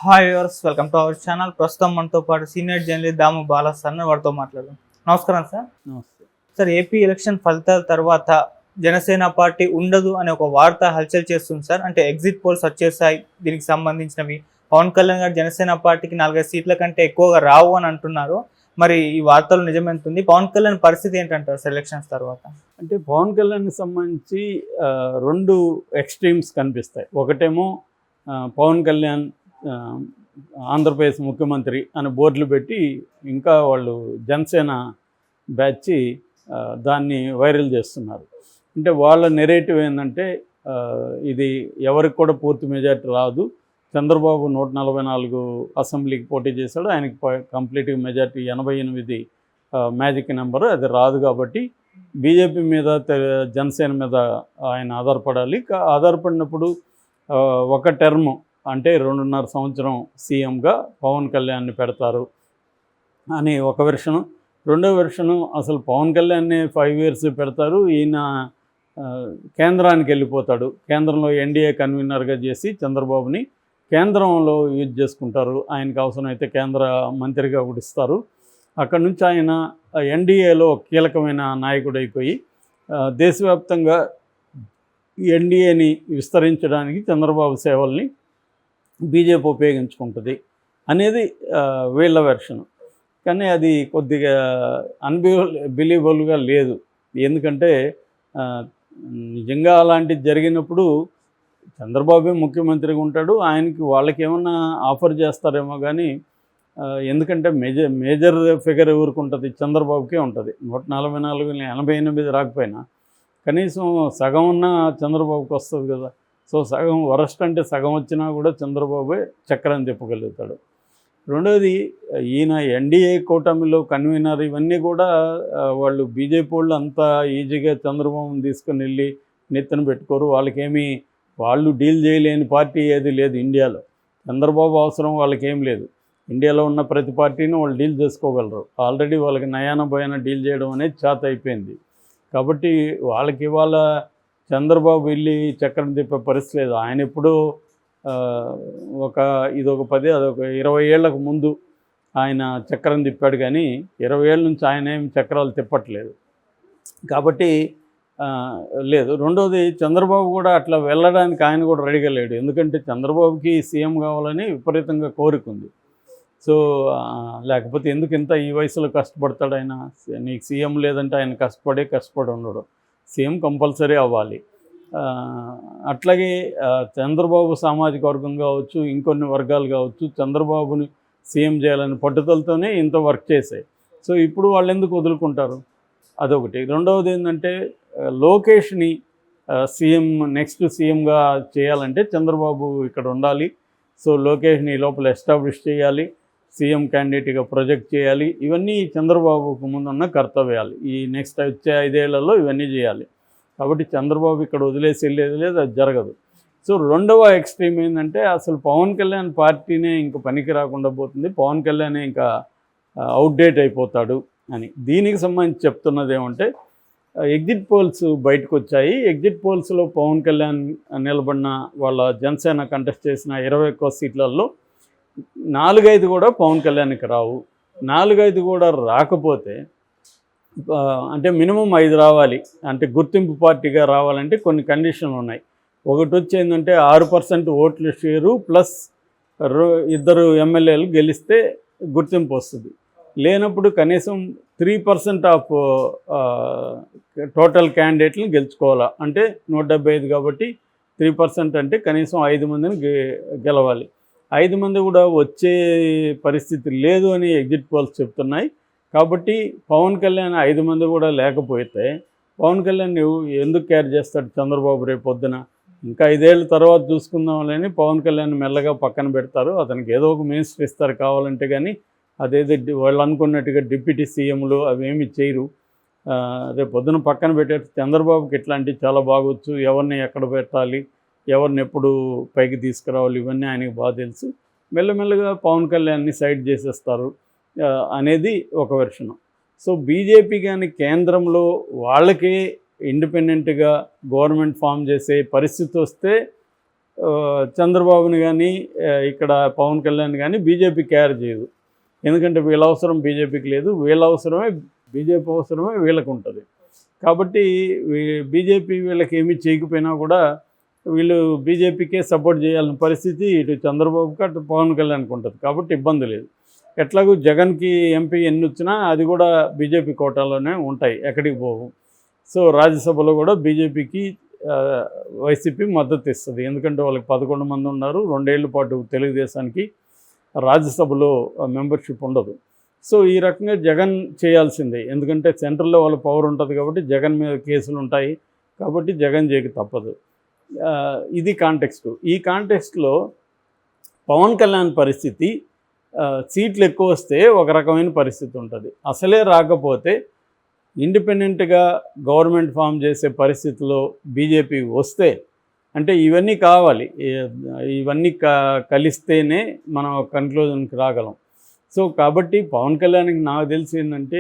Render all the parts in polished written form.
Hi viewers, welcome to our channel. ప్రస్తుతం మనతో పాటు సీనియర్ జర్నలిస్ట్ దాము బాలా సార్ వారితో మాట్లాడదాం. నమస్కారం సార్. నమస్తే. సార్, ఏపీ ఎలక్షన్ ఫలితాల తర్వాత జనసేన పార్టీ ఉండదు అనే ఒక వార్త హల్చల్ చేస్తుంది సార్. అంటే ఎగ్జిట్ పోల్స్ వచ్చేసాయి, దీనికి సంబంధించినవి. పవన్ కళ్యాణ్ గారు జనసేన పార్టీకి 4-5 సీట్ల కంటే ఎక్కువగా రావు అని అంటున్నారు. మరి ఈ వార్తలు నిజమెంతుంది? పవన్ కళ్యాణ్ పరిస్థితి ఏంటంటారు సార్ ఎలక్షన్స్ తర్వాత? అంటే పవన్ కళ్యాణ్కి సంబంధించి రెండు ఎక్స్ట్రీమ్స్ కనిపిస్తాయి. ఒకటేమో పవన్ కళ్యాణ్ ఆంధ్రప్రదేశ్ ముఖ్యమంత్రి అని బోర్డులు పెట్టి ఇంకా వాళ్ళు జనసేన బ్యాచ్ దాన్ని వైరల్ చేస్తున్నారు. అంటే వాళ్ళ నెరేటివ్ ఏంటంటే ఇది ఎవరికి కూడా పూర్తి మెజార్టీ రాదు. చంద్రబాబు 144 అసెంబ్లీకి పోటీ చేశాడు, ఆయనకి కంప్లీట్గా మెజార్టీ 88 మ్యాజిక్ నెంబరు, అది రాదు. కాబట్టి బీజేపీ మీద జనసేన మీద ఆయన ఆధారపడాలి. ఆధారపడినప్పుడు ఒక టర్మ్ అంటే 2.5 సంవత్సరం సీఎంగా పవన్ కళ్యాణ్ని పెడతారు అని ఒక వెర్షను. రెండో వెర్షను అసలు పవన్ కళ్యాణ్ని 5 years పెడతారు, ఈయన కేంద్రానికి వెళ్ళిపోతాడు. కేంద్రంలో ఎన్డీఏ కన్వీనర్గా చేసి చంద్రబాబుని కేంద్రంలో యూజ్ చేసుకుంటారు. ఆయనకు అవసరమైతే కేంద్ర మంత్రిగా కూడా ఇస్తారు. అక్కడి నుంచి ఆయన ఎన్డీఏలో కీలకమైన నాయకుడైపోయి దేశవ్యాప్తంగా ఎన్డీఏని విస్తరించడానికి చంద్రబాబు సేవల్ని బీజేపీ ఉపయోగించుకుంటుంది అనేది వీళ్ళ వెర్షన్. కానీ అది కొద్దిగా బిలీవబుల్గా లేదు. ఎందుకంటే నిజంగా అలాంటిది జరిగినప్పుడు చంద్రబాబే ముఖ్యమంత్రిగా ఉంటాడు, ఆయనకి వాళ్ళకి ఏమన్నా ఆఫర్ చేస్తారేమో. కానీ ఎందుకంటే మేజర్ ఫిగర్ ఎవరికి ఉంటుంది? చంద్రబాబుకే ఉంటుంది. 144-88 రాకపోయినా కనీసం సగం ఉన్న చంద్రబాబుకి వస్తుంది కదా. సో సగం వరస్ట్ అంటే సగం వచ్చినా కూడా చంద్రబాబే చక్రం తిప్పగలుగుతాడు. రెండోది, ఈయన ఎన్డీఏ కూటమిలో కన్వీనర్, ఇవన్నీ కూడా వాళ్ళు బీజేపీ వాళ్ళు అంతా ఈజీగా చంద్రబాబుని తీసుకుని వెళ్ళి నెత్తిన పెట్టుకోరు. వాళ్ళు డీల్ చేయలేని పార్టీ ఏది లేదు ఇండియాలో. చంద్రబాబు అవసరం వాళ్ళకేం లేదు. ఇండియాలో ఉన్న ప్రతి పార్టీని వాళ్ళు డీల్ చేసుకోగలరు. ఆల్రెడీ వాళ్ళకి నయాన భయాన డీల్ చేయడం అనేది చేత అయిపోయింది. కాబట్టి వాళ్ళకి ఇవాళ చంద్రబాబు వెళ్ళి చక్రం తిప్పే పరిస్థితి లేదు. ఆయన ఎప్పుడూ ఇదొక 10 అదొక 20 ఏళ్లకు ముందు ఆయన చక్రం తిప్పాడు, కానీ 20 ఏళ్ళ నుంచి ఆయన ఏం చక్రాలు తిప్పట్లేదు. కాబట్టి లేదు. రెండోది, చంద్రబాబు కూడా అట్లా వెళ్ళడానికి ఆయన కూడా రెడీగా లేడు. ఎందుకంటే చంద్రబాబుకి సీఎం కావాలని విపరీతంగా కోరిక ఉంది. సో లేకపోతే ఎందుకు ఇంత ఈ వయసులో కష్టపడతాడు ఆయన? నీకు సీఎం లేదంటే ఆయన కష్టపడి ఉండడు. సీఎం కంపల్సరీ అవ్వాలి. అట్లాగే చంద్రబాబు సామాజిక వర్గం కావచ్చు, ఇంకొన్ని వర్గాలు కావచ్చు, చంద్రబాబుని సీఎం చేయాలని పట్టుదలతోనే ఇంత వర్క్ చేశాయి. సో ఇప్పుడు వాళ్ళు ఎందుకు వదులుకుంటారు? అదొకటి. రెండవది ఏంటంటే, లోకేష్ని నెక్స్ట్ సీఎంగా చేయాలంటే చంద్రబాబు ఇక్కడ ఉండాలి. సో లోకేష్ని లోపల ఎస్టాబ్లిష్ చేయాలి, సీఎం క్యాండిడేట్గా ప్రొజెక్ట్ చేయాలి. ఇవన్నీ చంద్రబాబుకు ముందున్న కర్తవ్యాలు. ఈ నెక్స్ట్ వచ్చే 5 ఏళ్లలో ఇవన్నీ చేయాలి. కాబట్టి చంద్రబాబు ఇక్కడ వదిలేసి వెళ్ళేది లేదు, అది జరగదు. సో రెండవ ఎక్స్ట్రీమ్ ఏంటంటే, అసలు పవన్ కళ్యాణ్ పార్టీనే ఇంకా పనికి రాకుండా పోతుంది, పవన్ కళ్యాణ్ ఇంకా అవుట్డేట్ అయిపోతాడు అని. దీనికి సంబంధించి చెప్తున్నది ఏమంటే, ఎగ్జిట్ పోల్స్ బయటకు వచ్చాయి. ఎగ్జిట్ పోల్స్లో పవన్ కళ్యాణ్ నిలబడిన వాళ్ళ జనసేన కంటెస్ట్ చేసిన 21 సీట్లలో 4-5 కూడా పవన్ కళ్యాణ్కి రావు. 4-5 కూడా రాకపోతే అంటే మినిమం 5 రావాలి. అంటే గుర్తింపు పార్టీగా రావాలంటే కొన్ని కండిషన్లు ఉన్నాయి. ఒకటి వచ్చి ఏంటంటే 6% ఓట్ల షేరు ప్లస్ 2 ఎమ్మెల్యేలు గెలిస్తే గుర్తింపు వస్తుంది. లేనప్పుడు కనీసం 3% ఆఫ్ టోటల్ క్యాండిడేట్లను గెలుచుకోవాలా. అంటే 175 కాబట్టి 3% అంటే కనీసం 5 మందిని గెలవాలి. 5 మంది కూడా వచ్చే పరిస్థితి లేదు అని ఎగ్జిట్ పోల్స్ చెప్తున్నాయి. కాబట్టి పవన్ కళ్యాణ్ 5 మంది కూడా లేకపోతే పవన్ కళ్యాణ్ ఎందుకు క్యారీ చేస్తాడు చంద్రబాబు రేపు పొద్దున? ఇంకా 5 ఏళ్ళ తర్వాత చూసుకుందామని పవన్ కళ్యాణ్ మెల్లగా పక్కన పెడతారు. అతనికి ఏదో ఒక మినిస్టర్ ఇస్తారు కావాలంటే, కానీ అదేదో వాళ్ళు అనుకున్నట్టుగా డిప్యూటీ సీఎంలు అవేమి చేయరు. రేపు పొద్దున పక్కన పెట్టే చంద్రబాబుకి ఇట్లాంటివి చాలా బాగొచ్చు. ఎవరిని ఎక్కడ పెట్టాలి, ఎవరిని ఎప్పుడు పైకి తీసుకురావాలి, ఇవన్నీ ఆయనకి బాగా తెలుసు. మెల్లమెల్లగా పవన్ కళ్యాణ్ని సైడ్ చేసేస్తారు అనేది ఒక వెర్షను. సో బీజేపీ కానీ కేంద్రంలో వాళ్ళకే ఇండిపెండెంట్గా గవర్నమెంట్ ఫామ్ చేసే పరిస్థితి వస్తే చంద్రబాబుని కానీ ఇక్కడ పవన్ కళ్యాణ్ కానీ బీజేపీ కేర్ చేయదు. ఎందుకంటే వీళ్ళ అవసరం బీజేపీకి లేదు, వీళ్ళ అవసరమే బీజేపీ అవసరమే వీళ్ళకు ఉంటుంది. కాబట్టి బీజేపీ వీళ్ళకి ఏమీ చేయకపోయినా కూడా వీళ్ళు బీజేపీకే సపోర్ట్ చేయాలని పరిస్థితి ఇటు చంద్రబాబుకి అటు పవన్ కళ్యాణ్కి ఉంటుంది. కాబట్టి ఇబ్బంది లేదు. ఎట్లాగూ జగన్కి ఎంపీ ఎన్ని వచ్చినా అది కూడా బీజేపీ కోటాలోనే ఉంటాయి, ఎక్కడికి పోవు. సో రాజ్యసభలో కూడా బీజేపీకి వైసీపీ మద్దతు ఇస్తుంది. ఎందుకంటే వాళ్ళకి 11 మంది ఉన్నారు. 2 ఏళ్ల పాటు తెలుగుదేశానికి రాజ్యసభలో మెంబర్షిప్ ఉండదు. సో ఈ రకంగా జగన్ చేయాల్సిందే. ఎందుకంటే సెంట్రల్లో వాళ్ళ పవర్ ఉంటుంది కాబట్టి జగన్ మీద కేసులు ఉంటాయి. కాబట్టి జగన్ చేయక తప్పదు. ఇది కాంటెక్స్ట్. ఈ కాంటెక్స్ట్లో పవన్ కళ్యాణ్ పరిస్థితి సీట్లు ఎక్కువ వస్తే ఒక రకమైన పరిస్థితి ఉంటుంది. అసలే రాకపోతే ఇండిపెండెంట్గా గవర్నమెంట్ ఫామ్ చేసే పరిస్థితిలో బీజేపీ వస్తే, అంటే ఇవన్నీ కావాలి, ఇవన్నీ కలిస్తేనే మనం కన్క్లూజన్కి రాగలం. సో కాబట్టి పవన్ కళ్యాణ్కి నాకు తెలిసి ఏంటంటే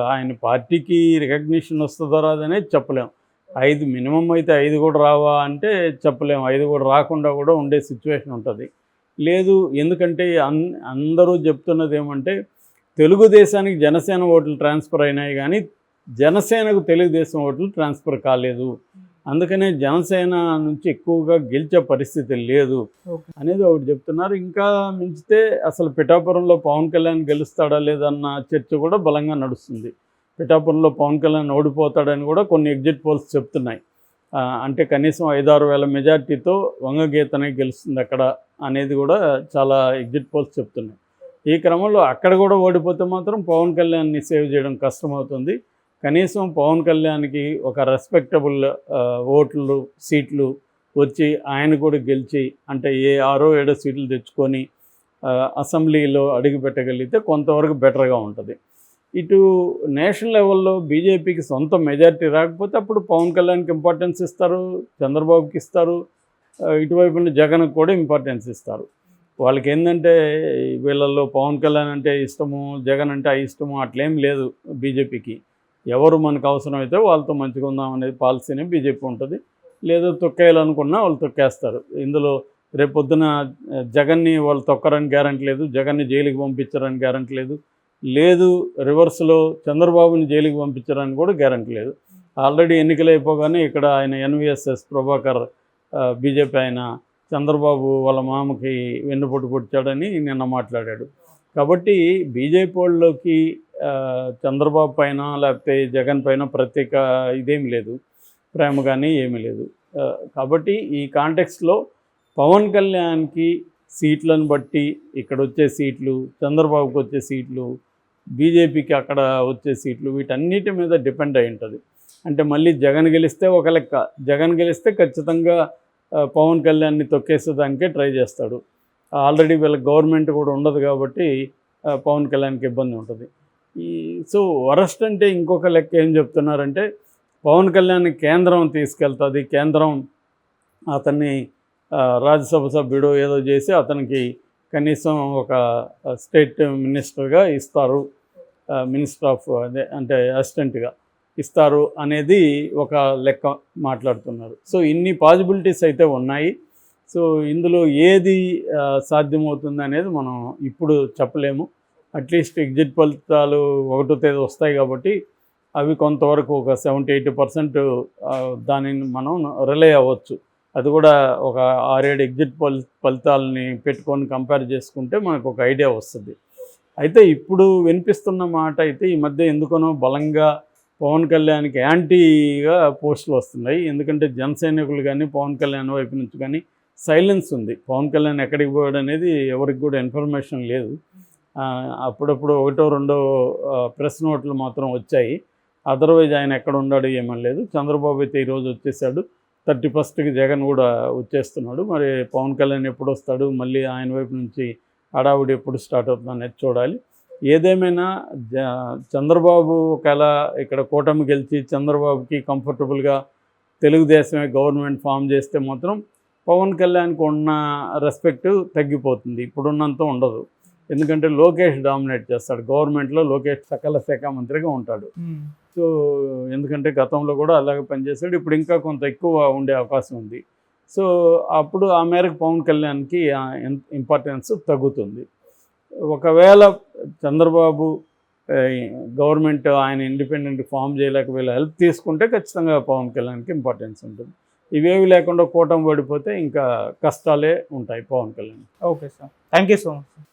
ఆయన పార్టీకి రికగ్నిషన్ వస్తుందో రాదనే చెప్పలేం. 5 మినిమం అయితే 5 కూడా రావా అంటే చెప్పలేము. 5 కూడా రాకుండా కూడా ఉండే సిచ్యువేషన్ ఉంటుంది. లేదు, ఎందుకంటే అందరూ చెప్తున్నది ఏమంటే తెలుగుదేశానికి జనసేన ఓట్లు ట్రాన్స్ఫర్ అయినాయి కానీ జనసేనకు తెలుగుదేశం ఓట్లు ట్రాన్స్ఫర్ కాలేదు. అందుకనే జనసేన నుంచి ఎక్కువగా గెలిచే పరిస్థితి లేదు అనేది ఒకటి చెప్తున్నారు. ఇంకా మించితే అసలు పిఠాపురంలో పవన్ కళ్యాణ్ గెలుస్తాడా లేదన్న చర్చ కూడా బలంగా నడుస్తుంది. పిఠాపురంలో పవన్ కళ్యాణ్ ఓడిపోతాడని కూడా కొన్ని ఎగ్జిట్ పోల్స్ చెప్తున్నాయి. అంటే కనీసం 5-6 వేల మెజార్టీతో వంగగీతనే గెలుస్తుంది అక్కడ అనేది కూడా చాలా ఎగ్జిట్ పోల్స్ చెప్తున్నాయి. ఈ క్రమంలో అక్కడ కూడా ఓడిపోతే మాత్రం పవన్ కళ్యాణ్ని సేవ్ చేయడం కష్టమవుతుంది. కనీసం పవన్ కళ్యాణ్కి ఒక రెస్పెక్టబుల్ ఓట్లు సీట్లు వచ్చి ఆయన కూడా గెలిచి, అంటే 6-7 సీట్లు తెచ్చుకొని అసెంబ్లీలో అడుగుపెట్టగలిగితే కొంతవరకు బెటర్గా ఉంటుంది. ఇటు నేషనల్ లెవెల్లో బీజేపీకి సొంత మెజారిటీ రాకపోతే అప్పుడు పవన్ కళ్యాణ్కి ఇంపార్టెన్స్ ఇస్తారు, చంద్రబాబుకి ఇస్తారు, ఇటువైపు జగన్కి కూడా ఇంపార్టెన్స్ ఇస్తారు. వాళ్ళకి ఏంటంటే వీళ్ళల్లో పవన్ కళ్యాణ్ అంటే ఇష్టము, జగన్ అంటే ఇష్టము అట్లేం లేదు బీజేపీకి. ఎవరు మనకు అవసరమైతే వాళ్ళతో మంచిగా ఉందాం అనేది పాలసీనే బీజేపీ ఉంటుంది. లేదా తొక్కేయాలనుకున్నా వాళ్ళు తొక్కేస్తారు. ఇందులో రేపొద్దున జగన్ని వాళ్ళు తొక్కరని గ్యారంటీ లేదు, జగన్ని జైలుకి పంపించారని గ్యారంటీ లేదు, లేదు రివర్స్లో చంద్రబాబుని జైలుకి పంపించారని కూడా గ్యారంటీ లేదు. ఆల్రెడీ ఎన్నికలు అయిపోగానే ఇక్కడ ఆయన ఎన్విఎస్ఎస్ ప్రభాకర్ బీజేపీ ఆయన చంద్రబాబు వాళ్ళ మామకి వెన్నుపోటు పొడిచాడని నిన్న మాట్లాడాడు. కాబట్టి బీజేపీ వాళ్ళలోకి చంద్రబాబు పైన లేకపోతే జగన్ పైన ప్రత్యేక ఇదేమి లేదు, ప్రేమ కానీ ఏమీ లేదు. కాబట్టి ఈ కాంటెక్స్ట్లో పవన్ కళ్యాణ్కి సీట్లను బట్టి ఇక్కడ వచ్చే సీట్లు, చంద్రబాబుకి వచ్చే సీట్లు, బీజేపీకి అక్కడ వచ్చే సీట్లు, వీటన్నిటి మీద డిపెండ్ అయి ఉంటుంది. అంటే మళ్ళీ జగన్ గెలిస్తే ఒక లెక్క, జగన్ గెలిస్తే ఖచ్చితంగా పవన్ కళ్యాణ్ని తొక్కేసేదానికే ట్రై చేస్తాడు. ఆల్రెడీ వీళ్ళ గవర్నమెంట్ కూడా ఉండదు కాబట్టి పవన్ కళ్యాణ్కి ఇబ్బంది ఉంటుంది. సో వరస్ట్ అంటే ఇంకొక లెక్క ఏం చెప్తున్నారంటే పవన్ కళ్యాణ్ కేంద్రం తీసుకెళ్తుంది, కేంద్రం అతన్ని రాజ్యసభ సభ్యుడు ఏదో చేసి అతనికి కనీసం ఒక స్టేట్ మినిస్టర్గా ఇస్తారు, మినిస్టర్ ఆఫ్ అదే అంటే అసిస్టెంట్గా ఇస్తారు అనేది ఒక లెక్క మాట్లాడుతున్నారు. సో ఇన్ని పాసిబిలిటీస్ అయితే ఉన్నాయి. సో ఇందులో ఏది సాధ్యమవుతుంది అనేది మనం ఇప్పుడు చెప్పలేము. అట్లీస్ట్ ఎగ్జిట్ ఫలితాలు 1వ తేదీ వస్తాయి కాబట్టి అవి కొంతవరకు ఒక 70-80% దానిని మనం రిలే అవ్వచ్చు. అది కూడా ఒక 6-7 ఎగ్జిట్ ఫలితాలని పెట్టుకొని కంపేర్ చేసుకుంటే మనకు ఒక ఐడియా వస్తుంది. అయితే ఇప్పుడు వినిపిస్తున్న మాట అయితే ఈ మధ్య ఎందుకనో బలంగా పవన్ కళ్యాణ్కి యాంటీగా పోస్టులు వస్తున్నాయి. ఎందుకంటే జనసైనికులు కానీ పవన్ కళ్యాణ్ వైపు నుంచి కానీ సైలెన్స్ ఉంది. పవన్ కళ్యాణ్ ఎక్కడికి పోయాడు అనేది ఎవరికి కూడా ఇన్ఫర్మేషన్ లేదు. అప్పుడప్పుడు 1-2 ప్రెస్ నోట్లు మాత్రం వచ్చాయి. అదర్వైజ్ ఆయన ఎక్కడ ఉన్నాడు ఏమని లేదు. చంద్రబాబు అయితే ఈరోజు వచ్చేసాడు. 31కి జగన్ కూడా వచ్చేస్తున్నాడు. మరి పవన్ కళ్యాణ్ ఎప్పుడు వస్తాడు, మళ్ళీ ఆయన వైపు నుంచి హడావుడి ఎప్పుడు స్టార్ట్ అవుతుంది అనేది చూడాలి. ఏదేమైనా చంద్రబాబు ఒకవేళ ఇక్కడ కూటమి గెలిచి చంద్రబాబుకి కంఫర్టబుల్గా తెలుగుదేశమే గవర్నమెంట్ ఫామ్ చేస్తే మాత్రం పవన్ కళ్యాణ్కి ఉన్న రెస్పెక్ట్ తగ్గిపోతుంది, ఇప్పుడున్నంత ఉండదు. ఎందుకంటే లోకేష్ డామినేట్ చేస్తాడు గవర్నమెంట్లో, లోకేష్ సకల శాఖ మంత్రిగా ఉంటాడు. సో ఎందుకంటే గతంలో కూడా అలాగే పనిచేశాడు, ఇప్పుడు ఇంకా కొంత ఎక్కువ ఉండే అవకాశం ఉంది. సో అప్పుడు ఆ మేరకు పవన్ కళ్యాణ్కి ఇంపార్టెన్స్ తగ్గుతుంది. ఒకవేళ చంద్రబాబు గవర్నమెంట్ ఆయన ఇండిపెండెంట్ ఫామ్ చేయలేక వీళ్ళు హెల్ప్ తీసుకుంటే ఖచ్చితంగా పవన్ కళ్యాణ్కి ఇంపార్టెన్స్ ఉంటుంది. ఇవేవి లేకుండా కూటమి పడిపోతే ఇంకా కష్టాలే ఉంటాయి Pawan Kalyan. Okay sir, thank you so much.